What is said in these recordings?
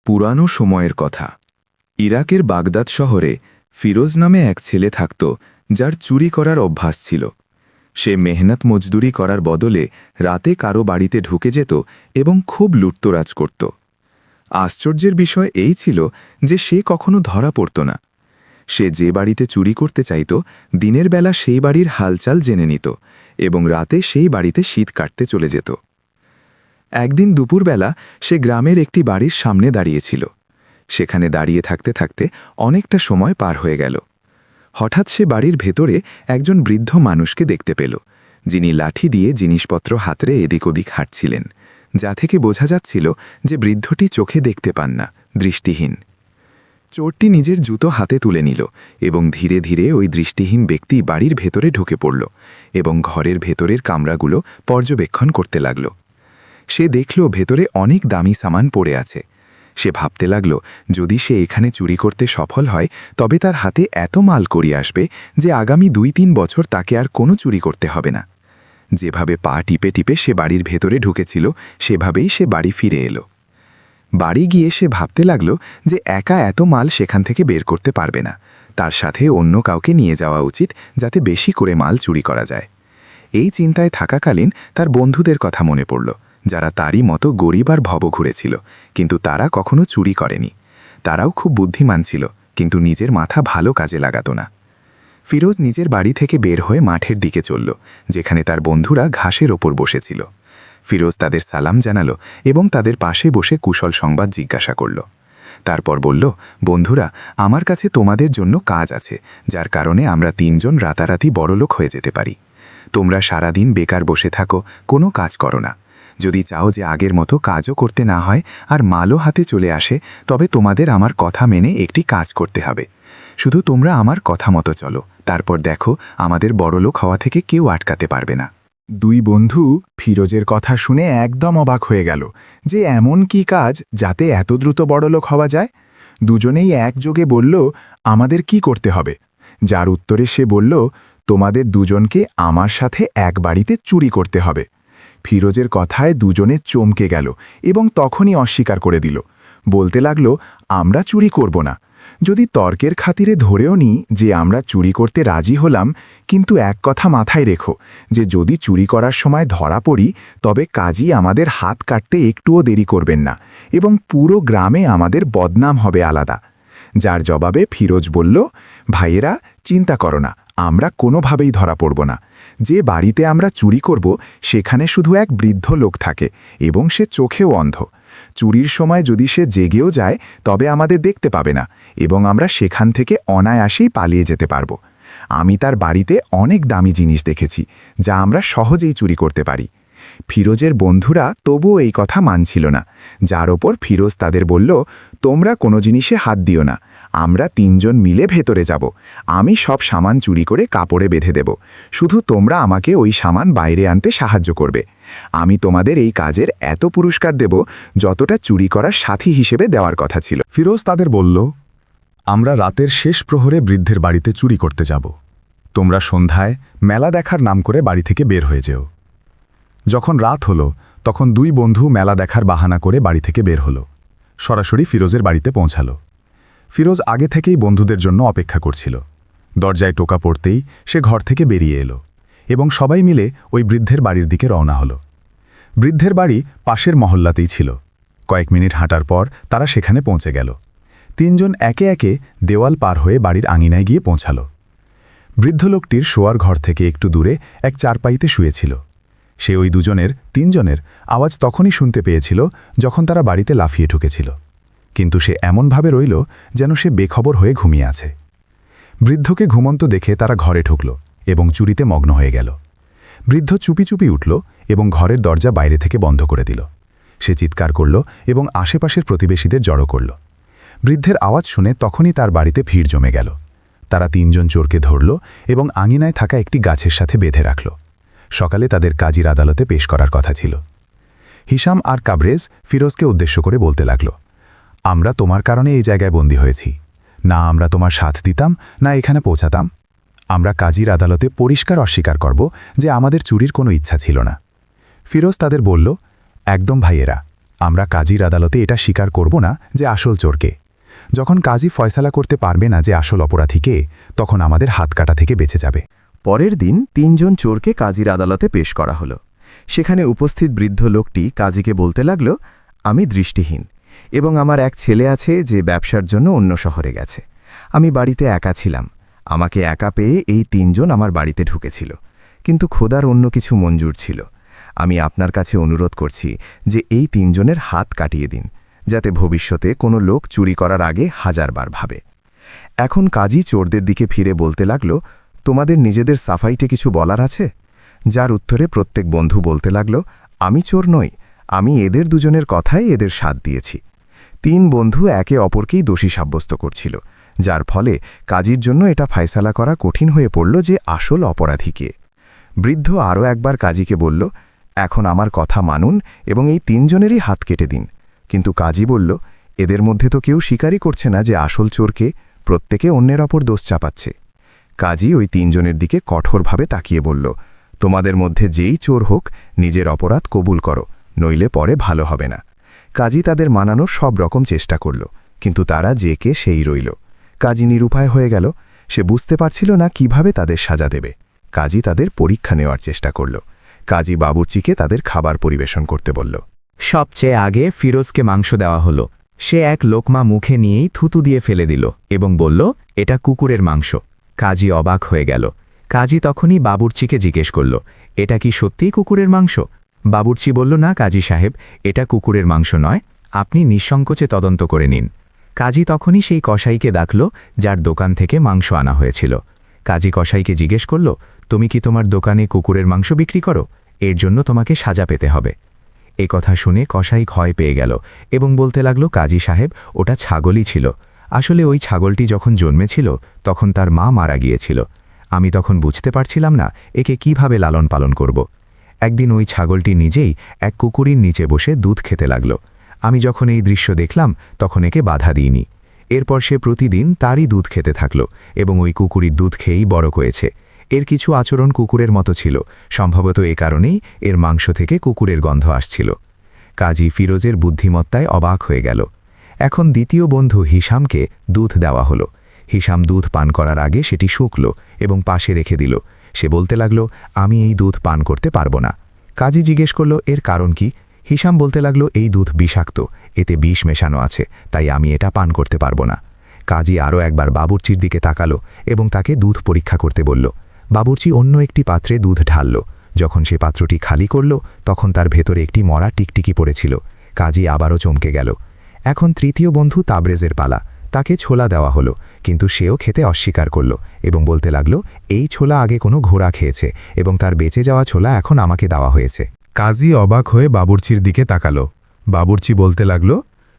পুরানো সময়ের কথা। ইরাকের বাগদাদ শহরে ফিরোজ নামে এক ছেলে থাকত, যার চুরি করার অভ্যাস ছিল। সে মেহনত মজদুরি করার বদলে রাতে কারো বাড়িতে ঢুকে যেত এবং খুব লুটতরাজ করত। আশ্চর্যের বিষয় এই ছিল যে সে কখনো ধরা পড়ত না। সে যে বাড়িতে চুরি করতে চাইত, দিনের বেলা সেই বাড়ির হালচাল জেনে নিত এবং রাতে সেই বাড়িতে শীত কাটতে চলে যেত। একদিন দুপুরবেলা সে গ্রামের একটি বাড়ির সামনে দাঁড়িয়েছিল। সেখানে দাঁড়িয়ে থাকতে থাকতে অনেকটা সময় পার হয়ে গেল। হঠাৎ সে বাড়ির ভেতরে একজন বৃদ্ধ মানুষকে দেখতে পেল, যিনি লাঠি দিয়ে জিনিসপত্র হাতড়ে এদিক ওদিক হাঁটছিলেন, যা থেকে বোঝা যাচ্ছিল যে বৃদ্ধটি চোখে দেখতে পান না, দৃষ্টিহীন। চোরটি নিজের জুতো হাতে তুলে নিল এবং ধীরে ধীরে ওই দৃষ্টিহীন ব্যক্তি বাড়ির ভেতরে ঢুকে পড়ল এবং ঘরের ভেতরের কামরাগুলো পর্যবেক্ষণ করতে লাগল। সে দেখল ভেতরে অনেক দামি সামান পড়ে আছে। সে ভাবতে লাগল, যদি সে এখানে চুরি করতে সফল হয় তবে তার হাতে এত মাল করি আসবে যে আগামী 2-3 বছর তাকে আর কোনো চুরি করতে হবে না। যেভাবে পা টিপে টিপে সে বাড়ির ভেতরে ঢুকেছিল, সেভাবেই সে বাড়ি ফিরে এলো। বাড়ি গিয়ে সে ভাবতে লাগল যে একা এত মাল সেখান থেকে বের করতে পারবে না, তার সাথে অন্য কাউকে নিয়ে যাওয়া উচিত, যাতে বেশি করে মাল চুরি করা যায়। এই চিন্তায় থাকাকালীন তার বন্ধুদের কথা মনে পড়ল, যারা তারই মতো গরিব আর ভবঘুরে ছিল, কিন্তু তারা কখনো চুরি করেনি। তারাও খুব বুদ্ধিমান ছিল, কিন্তু নিজের মাথা ভালো কাজে লাগাতো না। ফিরোজ নিজের বাড়ি থেকে বের হয়ে মাঠের দিকে চলল, যেখানে তার বন্ধুরা ঘাসের ওপর বসেছিল। ফিরোজ তাদের সালাম জানালো এবং তাদের পাশে বসে কুশল সংবাদ জিজ্ঞাসা করল। তারপর বলল, বন্ধুরা, আমার কাছে তোমাদের জন্য কাজ আছে, যার কারণে আমরা 3 জন রাতারাতি বড়লোক হয়ে যেতে পারি। তোমরা সারাদিন বেকার বসে থাকো, কোনো কাজ করো না। যদি চাও যে আগের মতো কাজও করতে না হয় আর মালও হাতে চলে আসে, তবে তোমাদের আমার কথা মেনে একটি কাজ করতে হবে। শুধু তোমরা আমার কথা মতো চলো, তারপর দেখো আমাদের বড়লোক হওয়া থেকে কেউ আটকাতে পারবে না। 2 বন্ধু ফিরোজের কথা শুনে একদম অবাক হয়ে গেল যে এমন কি কাজ যাতে এত দ্রুত বড়লোক হওয়া যায়। দুজনেই একযোগে বলল, আমাদের কি করতে হবে? যার উত্তরে সে বলল, তোমাদের দুজনকে আমার সাথে এক বাড়িতে চুরি করতে হবে। ফিরোজের কথায় দুজনে চমকে গেল এবং তখনই অস্বীকার করে দিল। বলতে লাগল, আমরা চুরি করব না। যদি তর্কের খাতিরে ধরেও নিই যে আমরা চুরি করতে রাজি হলাম, কিন্তু এক কথা মাথায় রেখো যে যদি চুরি করার সময় ধরা পড়ি, তবে কাজী আমাদের হাত কাটতে একটুও দেরি করবেন না এবং পুরো গ্রামে আমাদের বদনাম হবে আলাদা। যার জবাবে ফিরোজ বলল, ভাইয়েরা, চিন্তা করো না, আমরা কোনোভাবেই ধরা পড়ব না। যে বাড়িতে আমরা চুরি করব সেখানে শুধু এক বৃদ্ধ লোক থাকে এবং সে চোখেও অন্ধ। চুরির সময় যদি সে জেগেও যায় তবে আমাদের দেখতে পাবে না এবং আমরা সেখান থেকে অনায়াসেই পালিয়ে যেতে পারব। আমি তার বাড়িতে অনেক দামি জিনিস দেখেছি, যা আমরা সহজেই চুরি করতে পারি। ফিরোজের বন্ধুরা তবুও এই কথা মানছিল না, যার ওপর ফিরোজ তাদের বলল, তোমরা কোনো জিনিসে হাত দিও না। আমরা 3 জন মিলে ভেতরে যাব। আমি সব সামান চুরি করে কাপড়ে বেঁধে দেব। শুধু তোমরা আমাকে ওই সামান বাইরে আনতে সাহায্য করবে। আমি তোমাদের এই কাজের এত পুরস্কার দেব যতটা চুরি করার সাথী হিসেবে দেওয়ার কথা ছিল। ফিরোজ তাদের বলল, আমরা রাতের শেষ প্রহরে বৃদ্ধের বাড়িতে চুরি করতে যাব। তোমরা সন্ধ্যায় মেলা দেখার নাম করে বাড়ি থেকে বের হয়ে যেও। যখন রাত হলো তখন 2 বন্ধু মেলা দেখার বাহানা করে বাড়ি থেকে বের হলো। সরাসরি ফিরোজের বাড়িতে পৌঁছালো। ফিরোজ আগে থেকেই বন্ধুদের জন্য অপেক্ষা করছিল। দরজায় টোকা পড়তেই সে ঘর থেকে বেরিয়ে এলো এবং সবাই মিলে ওই বৃদ্ধের বাড়ির দিকে রওনা হলো। বৃদ্ধের বাড়ি পাশের মহল্লাতেই ছিল। কয়েক মিনিট হাঁটার পর তারা সেখানে পৌঁছে গেল। 3 জন একে একে দেওয়াল পার হয়ে বাড়ির আঙিনায় গিয়ে পৌঁছাল। বৃদ্ধ লোকটির শোয়ার ঘর থেকে একটু দূরে এক চারপাইতে শুয়েছিল। সে ওই 3 জনের আওয়াজ তখনই শুনতে পেয়েছিল যখন তারা বাড়িতে লাফিয়ে ঢুকেছিল, কিন্তু সে এমনভাবে রইল যেন সে বেখবর হয়ে ঘুমিয়ে আছে। বৃদ্ধকে ঘুমন্ত দেখে তারা ঘরে ঢুকল এবং চুরিতে মগ্ন হয়ে গেল। বৃদ্ধ চুপি চুপি উঠল এবং ঘরের দরজা বাইরে থেকে বন্ধ করে দিল। সে চিৎকার করল এবং আশেপাশের প্রতিবেশীদের জড়ো করল। বৃদ্ধের আওয়াজ শুনে তখনই তার বাড়িতে ভিড় জমে গেল। তারা 3 জন চোরকে ধরল এবং আঙিনায় থাকা একটি গাছের সাথে বেঁধে রাখল। সকালে তাদের কাজীর আদালতে পেশ করার কথা ছিল। হিসাম আর কাবরেজ ফিরোজকে উদ্দেশ্য করে বলতে লাগল, আমরা তোমার কারণে এই জায়গায় বন্দী হয়েছি। না আমরা তোমার সাথ দিতাম, না এখানে পৌঁছাতাম। আমরা কাজীর আদালতে পরিষ্কার অস্বীকার করব যে আমাদের চুরির কোনো ইচ্ছা ছিল না। ফিরোজ তাদের বলল, একদম ভাইয়েরা, আমরা কাজীর আদালতে এটা স্বীকার করব না যে আসল চোরকে। যখন কাজী ফয়সালা করতে পারবে না যে আসল অপরাধী কে, তখন আমাদের হাত কাটা থেকে বেঁচে যাবে। পরের দিন ৩ জন চোরকে কাজীর আদালতে পেশ করা হলো। সেখানে উপস্থিত বৃদ্ধ লোকটি কাজীকে বলতে লাগল, আমি দৃষ্টিহীন এবং আমার এক ছেলে আছে যে ব্যবসার জন্য অন্য শহরে গেছে। আমি বাড়িতে একা ছিলাম। আমাকে একা পেয়ে এই ৩ জন আমার বাড়িতে ঢুকেছিল, কিন্তু খোদার অন্য কিছু মঞ্জুর ছিল। আমি আপনার কাছে অনুরোধ করছি যে এই ৩ জনের হাত কাটিয়ে দিন, যাতে ভবিষ্যতে কোনো লোক চুরি করার আগে হাজারবার ভাবে। এখন কাজী চোরদের দিকে ফিরে বলতে লাগল, তোমাদের নিজেদের সাফাইতে কিছু বলার আছে? যার উত্তরে প্রত্যেক বন্ধু বলতে লাগল, আমি চোর নই, আমি এদের দুজনের কথাই এদের সাথ দিয়েছি। ৩ বন্ধু একে অপরকেই দোষী সাব্যস্ত করছিল, যার ফলে কাজীর জন্য এটা ফায়সালা করা কঠিন হয়ে পড়ল যে আসল অপরাধী কে। বৃদ্ধ আরও একবার কাজীকে বলল, এখন আমার কথা মানুন এবং এই ৩ জনেরই হাত কেটে দিন। কিন্তু কাজী বলল, এদের মধ্যে তো কেউ স্বীকারই করছে না যে আসল চোরকে, প্রত্যেকে অন্যের ওপর দোষ চাপাচ্ছে। কাজী ওই ৩ জনের দিকে কঠোরভাবে তাকিয়ে বলল, তোমাদের মধ্যে যেই চোর হোক নিজের অপরাধ কবুল করো, নইলে পরে ভালো হবে না। কাজী তাদের মানানোর সব রকম চেষ্টা করল, কিন্তু তারা যে কে সেই রইল। কাজী নিরুপায় হয়ে গেল। সে বুঝতে পারছিল না কিভাবে তাদের সাজা দেবে। কাজী তাদের পরীক্ষা নেওয়ার চেষ্টা করল। কাজী বাবুর্চিকে তাদের খাবার পরিবেশন করতে বলল। সবচেয়ে আগে ফিরোজকে মাংস দেওয়া হলো। সে এক লোকমা মুখে নিয়েই থুতু দিয়ে ফেলে দিল এবং বলল, এটা কুকুরের মাংস। কাজী অবাক হয়ে গেল। কাজী তখনই বাবুর্চিকে জিজ্ঞেস করল, এটা কি সত্যিই কুকুরের মাংস? বাবুর্চি বলল, না কাজী সাহেব, এটা কুকুরের মাংস নয়, আপনি নিঃসংকোচে তদন্ত করে নিন। কাজী তখনই সেই কসাইকে ডাকল যার দোকান থেকে মাংস আনা হয়েছিল। কাজী কসাইকে জিজ্ঞেস করল, তুমি কি তোমার দোকানে কুকুরের মাংস বিক্রি করো? এর জন্য তোমাকে সাজা পেতে হবে। এ কথা শুনে কসাই ভয় পেয়ে গেল এবং বলতে লাগল, কাজী সাহেব, ওটা ছাগলই ছিল। আসলে ওই ছাগলটি যখন জন্মেছিল তখন তার মা মারা গিয়েছিল। আমি তখন বুঝতে পারছিলাম না একে কিভাবে লালন পালন করব। একদিন ওই ছাগলটি নিজেই এক কুকুরের নিচে বসে দুধ খেতে লাগল। আমি যখন এই দৃশ্য দেখলাম তখন একে বাধা দিইনি। এরপর সে প্রতিদিন তারই দুধ খেতে থাকল এবং ওই কুকুরের দুধ খেয়েই বড় হয়েছে। এর কিছু আচরণ কুকুরের মতো ছিল, সম্ভবত এ কারণেই এর মাংস থেকে কুকুরের গন্ধ আসছিল। কাজী ফিরোজের বুদ্ধিমত্তায় অবাক হয়ে গেল। এখন দ্বিতীয় বন্ধু হিসামকে দুধ দেওয়া হলো। হিসাম দুধ পান করার আগে সেটি শুকল এবং পাশে রেখে দিল। সে বলতে লাগল, আমি এই দুধ পান করতে পারবো না। কাজী জিজ্ঞেস করল, এর কারণ কি? হিসাম বলতে লাগল, এই দুধ বিষাক্ত, এতে বিষ মেশানো আছে, তাই আমি এটা পান করতে পারবো না। কাজী আরও একবার বাবুর্চির দিকে তাকালো এবং তাকে দুধ পরীক্ষা করতে বলল। বাবুর্চি অন্য একটি পাত্রে দুধ ঢালল। যখন সে পাত্রটি খালি করল তখন তার ভেতরে একটি মরা টিকটিকি পড়েছিল। কাজী আবারও চমকে গেল। এখন তৃতীয় বন্ধু তাবরেজের পালা। তাকে ছোলা দেওয়া হলো, কিন্তু সেও খেতে অস্বীকার করল এবং বলতে লাগল, এই ছোলা আগে কোনো ঘোড়া খেয়েছে এবং তার বেঁচে যাওয়া ছোলা এখন আমাকে দেওয়া হয়েছে। কাজী অবাক হয়ে বাবুর্চির দিকে তাকালো। বাবুর্চি বলতে লাগল,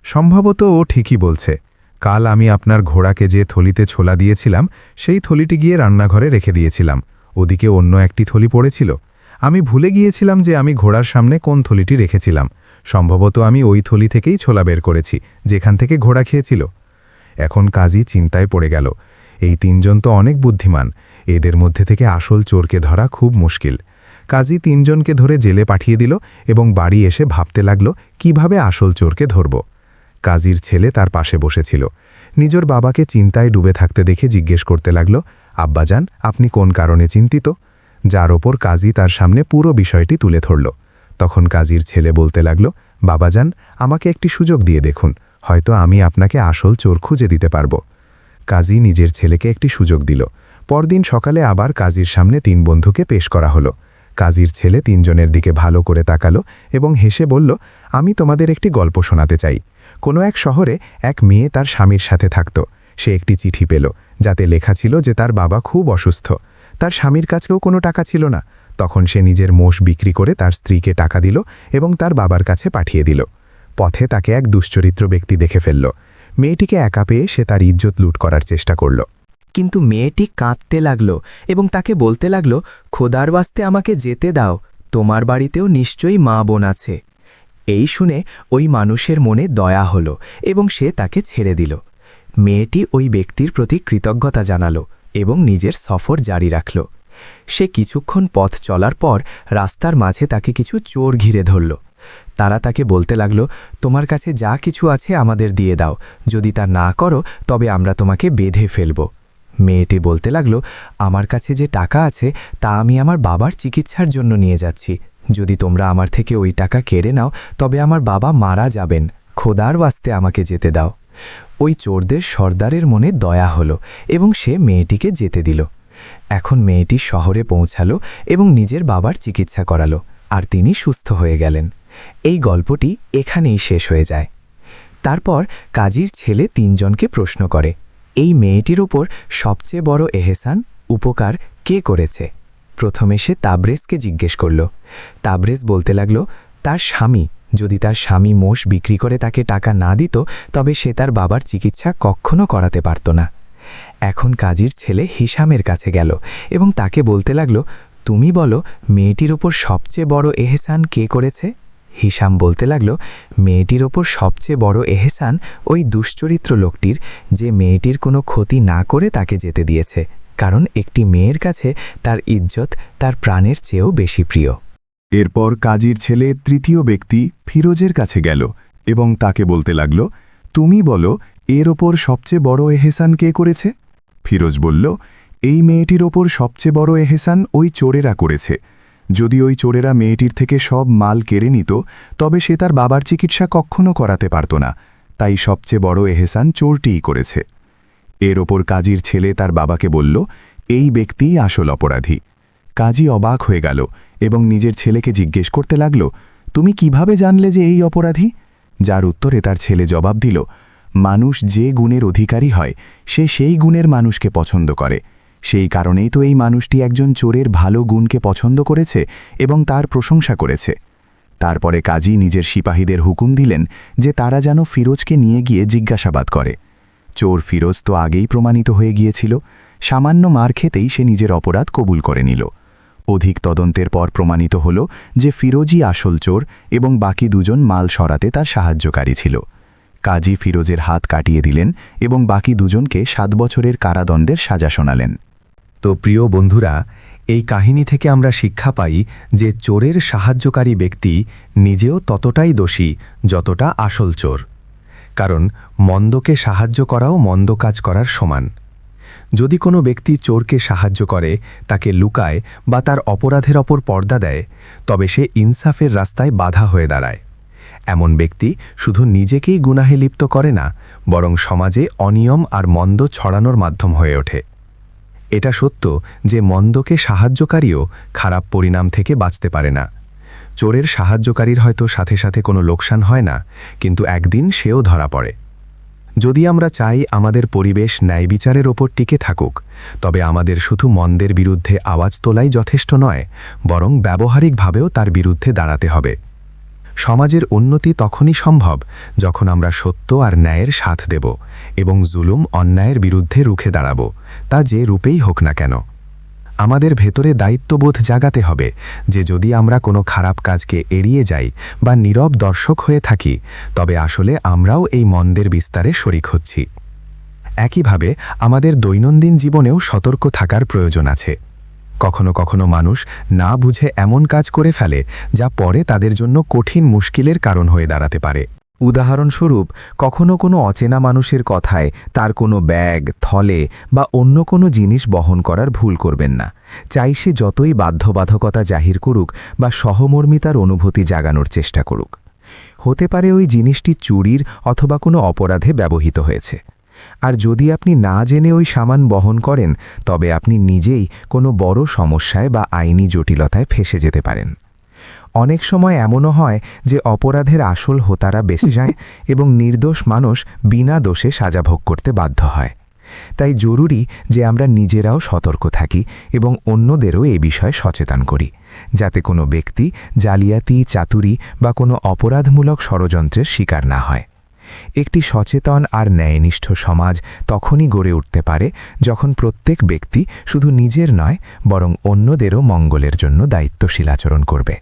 সম্ভবত ও ঠিকই বলছে। কাল আমি আপনার ঘোড়াকে যে থলিতে ছোলা দিয়েছিলাম সেই থলিটি গিয়ে রান্নাঘরে রেখে দিয়েছিলাম। ওদিকে অন্য একটি থলি পড়েছিল। আমি ভুলে গিয়েছিলাম যে আমি ঘোড়ার সামনে কোন থলিটি রেখেছিলাম। সম্ভবত আমি ওই থলি থেকেই ছোলা বের করেছি যেখান থেকে ঘোড়া খেয়েছিল। এখন কাজী চিন্তায় পড়ে গেল। এই ৩ জন তো অনেক বুদ্ধিমান, এদের মধ্যে থেকে আসল চোরকে ধরা খুব মুশকিল। কাজী ৩ জনকে ধরে জেলে পাঠিয়ে দিল এবং বাড়ি এসে ভাবতে লাগল কিভাবে আসল চোরকে ধরব। কাজীর ছেলে তার পাশে বসেছিল। নিজের বাবাকে চিন্তায় ডুবে থাকতে দেখে জিজ্ঞেস করতে লাগল, আব্বাজান, আপনি কোন কারণে চিন্তিত? যার ওপর কাজী তার সামনে পুরো বিষয়টি তুলে ধরল। তখন কাজীর ছেলে বলতে লাগল, বাবাজান, আমাকে একটি সুযোগ দিয়ে দেখুন, হয়তো আমি আপনাকে আসল চোর খুঁজে দিতে পারব। কাজী নিজের ছেলেকে একটি সুযোগ দিল। পরদিন সকালে আবার কাজীর সামনে ৩ বন্ধুকে পেশ করা হলো। কাজীর ছেলে ৩ জনের দিকে ভালো করে তাকালো এবং হেসে বলল, আমি তোমাদের একটি গল্প শোনাতে চাই। কোনো এক শহরে এক মেয়ে তার স্বামীর সাথে থাকত। সে একটি চিঠি পেল যাতে লেখা ছিল যে তার বাবা খুব অসুস্থ। তার স্বামীর কাছেও কোনো টাকা ছিল না। তখন সে নিজের মোষ বিক্রি করে তার স্ত্রীকে টাকা দিল এবং তার বাবার কাছে পাঠিয়ে দিল। পথে তাকে এক দুশ্চরিত্র ব্যক্তি দেখে ফেলল। মেয়েটিকে একা পেয়ে সে তার ইজ্জত লুট করার চেষ্টা করল। কিন্তু মেয়েটি কাঁদতে লাগল এবং তাকে বলতে লাগল, খোদার বাস্তে আমাকে যেতে দাও, তোমার বাড়িতেও নিশ্চয়ই মা বোন আছে। এই শুনে ওই মানুষের মনে দয়া হলো এবং সে তাকে ছেড়ে দিল। মেয়েটি ওই ব্যক্তির প্রতি কৃতজ্ঞতা জানালো এবং নিজের সফর জারি রাখল। সে কিছুক্ষণ পথ চলার পর রাস্তার মাঝে তাকে কিছু চোর ঘিরে ধরল। তারা তাকে বলতে লাগল, তোমার কাছে যা কিছু আছে আমাদের দিয়ে দাও, যদি তা না করো তবে আমরা তোমাকে বেঁধে ফেলব। মেয়েটি বলতে লাগল, আমার কাছে যে টাকা আছে তা আমি আমার বাবার চিকিৎসার জন্য নিয়ে যাচ্ছি, যদি তোমরা আমার থেকে ওই টাকা কেড়ে নাও তবে আমার বাবা মারা যাবেন, খোদার ওয়াস্তে আমাকে যেতে দাও। ওই চোরদের সর্দারের মনে দয়া হলো এবং সে মেয়েটিকে যেতে দিল। এখন মেয়েটি শহরে পৌঁছালো এবং নিজের বাবার চিকিৎসা করালো, আর তিনি সুস্থ হয়ে গেলেন। এই গল্পটি এখানেই শেষ হয়ে যায়। তারপর কাজীর ছেলে ৩ জনকে প্রশ্ন করে, এই মেয়েটির ওপর সবচেয়ে বড় এহসান, উপকার কে করেছে? প্রথমে সে তাবরেজকে জিজ্ঞেস করল। তাবরেজ বলতে লাগল, তার স্বামী, যদি তার স্বামী মোষ বিক্রি করে তাকে টাকা না দিত তবে সে তার বাবার চিকিৎসা কখনো করাতে পারত না। এখন কাজীর ছেলে হিসামের কাছে গেল এবং তাকে বলতে লাগল, তুমি বলো মেয়েটির ওপর সবচেয়ে বড় এহসান কে করেছে? হিসাম বলতে লাগল, মেয়েটির ওপর সবচেয়ে বড় এহসান ওই দুশ্চরিত্র লোকটির, যে মেয়েটির কোনো ক্ষতি না করে তাকে যেতে দিয়েছে, কারণ একটি মেয়ের কাছে তার ইজ্জত তার প্রাণের চেয়েও বেশি প্রিয়। এরপর কাজীর ছেলে তৃতীয় ব্যক্তি ফিরোজের কাছে গেল এবং তাকে বলতে লাগল, তুমি বলো এর ওপর সবচেয়ে বড় এহসান কে করেছে? ফিরোজ বলল, এই মেয়েটির ওপর সবচেয়ে বড় এহসান ওই চোরেরা করেছে। যদি ওই চোরেরা মেয়েটির থেকে সব মাল কেড়ে নিত তবে সে তার বাবার চিকিৎসা কখনো করাতে পারত না, তাই সবচেয়ে বড় এহসান চোরটিই করেছে। এর ওপর কাজীর ছেলে তার বাবাকে বলল, এই ব্যক্তিই আসল অপরাধী। কাজী অবাক হয়ে গেল এবং নিজের ছেলেকে জিজ্ঞেস করতে লাগল, তুমি কিভাবে জানলে যে এই অপরাধী? যার উত্তরে তার ছেলে জবাব দিল, মানুষ যে গুণের অধিকারী হয় সে সেই গুণের মানুষকে পছন্দ করে, সেই কারণেই তো এই মানুষটি একজন চোরের ভালো গুণকে পছন্দ করেছে এবং তার প্রশংসা করেছে। তারপরে কাজী নিজের সিপাহীদের হুকুম দিলেন যে তারা যেন ফিরোজকে নিয়ে গিয়ে জিজ্ঞাসাবাদ করে। চোর ফিরোজ তো আগেই প্রমাণিত হয়ে গিয়েছিল, সামান্য মার খেতেই সে নিজের অপরাধ কবুল করে নিল। অধিক তদন্তের পর প্রমাণিত হল যে ফিরোজই আসল চোর এবং বাকি 2 জন মাল সরাতে তার সাহায্যকারী ছিল। কাজী ফিরোজের হাত কাটিয়ে দিলেন এবং বাকি 2 জনকে 7 বছরের কারাদণ্ডের সাজা শোনালেন। তো প্রিয় বন্ধুরা, এই কাহিনী থেকে আমরা শিক্ষা পাই যে চোরের সাহায্যকারী ব্যক্তি নিজেও ততটাই দোষী যতটা আসল চোর, কারণ মন্দকে সাহায্য করাও মন্দ কাজ করার সমান। যদি কোনো ব্যক্তি চোরকে সাহায্য করে, তাকে লুকায় বা তার অপরাধের ওপর পর্দা দেয়, তবে সে ইনসাফের রাস্তায় বাধা হয়ে দাঁড়ায়। এমন ব্যক্তি শুধু নিজেকেই গুনাহে লিপ্ত করে না, বরং সমাজে অনিয়ম আর মন্দ ছড়ানোর মাধ্যম হয়ে ওঠে। এটা সত্য যে মন্দকে সাহায্যকারীও খারাপ পরিণাম থেকে বাঁচতে পারে না। চোরের সাহায্যকারীর হয়তো সাথে সাথে কোনো লোকসান হয় না, কিন্তু একদিন সেও ধরা পড়ে। যদি আমরা চাই আমাদের পরিবেশ ন্যায় বিচারের ওপর টিকে থাকুক, তবে আমাদের শুধু মন্দের বিরুদ্ধে আওয়াজ তোলাই যথেষ্ট নয়, বরং ব্যবহারিকভাবেও তার বিরুদ্ধে দাঁড়াতে হবে। সমাজের উন্নতি তখনই সম্ভব যখন আমরা সত্য আর ন্যায়ের সাথ দেব এবং জুলুম অন্যায়ের বিরুদ্ধে রুখে দাঁড়াব, তা যে রূপেই হোক না কেন। আমাদের ভেতরে দায়িত্ববোধ জাগাতে হবে যে যদি আমরা কোনো খারাপ কাজকে এড়িয়ে যাই বা নীরব দর্শক হয়ে থাকি, তবে আসলে আমরাও এই মন্দের বিস্তারে শরিক হচ্ছি। একইভাবে আমাদের দৈনন্দিন জীবনেও সতর্ক থাকার প্রয়োজন আছে। কখনো কখনো মানুষ না বুঝে এমন কাজ করে ফেলে যা পরে তাদের জন্য কঠিন মুশকিলের কারণ হয়ে দাঁড়াতে পারে। উদাহরণস্বরূপ, কখনো কোনো অচেনা মানুষের কথায় তার কোনো ব্যাগ, থলে বা অন্য কোনো জিনিস বহন করার ভুল করবেন না, চাই সে যতই বাধ্যবাধকতা জাহির করুক বা সহমর্মিতার অনুভূতি জাগানোর চেষ্টা করুক। হতে পারে ওই জিনিসটি চুরির অথবা কোনো অপরাধে ব্যবহৃত হয়েছে। আর যদি আপনি না জেনে ওই সামান বহন করেন, তবে আপনি নিজেই কোনো বড় সমস্যায় বা আইনি জটিলতায় ফেঁসে যেতে পারেন। অনেক সময় এমনও হয় যে অপরাধের আসল হোতারা বেঁচে যায় এবং নির্দোষ মানুষ বিনা দোষে সাজা ভোগ করতে বাধ্য হয়। তাই জরুরি যে আমরা নিজেরাও সতর্ক থাকি এবং অন্যদেরও এ বিষয়ে সচেতন করি, যাতে কোনো ব্যক্তি জালিয়াতি, চাতুরি বা কোনো অপরাধমূলক ষড়যন্ত্রের শিকার না হয়। একটি সচেতন আর ন্যায়নিষ্ঠ সমাজ তখনই গড়ে উঠতে পারে যখন প্রত্যেক ব্যক্তি শুধু নিজের নয়, বরং অন্যদেরও মঙ্গলের জন্য দায়িত্বশীল আচরণ করবে।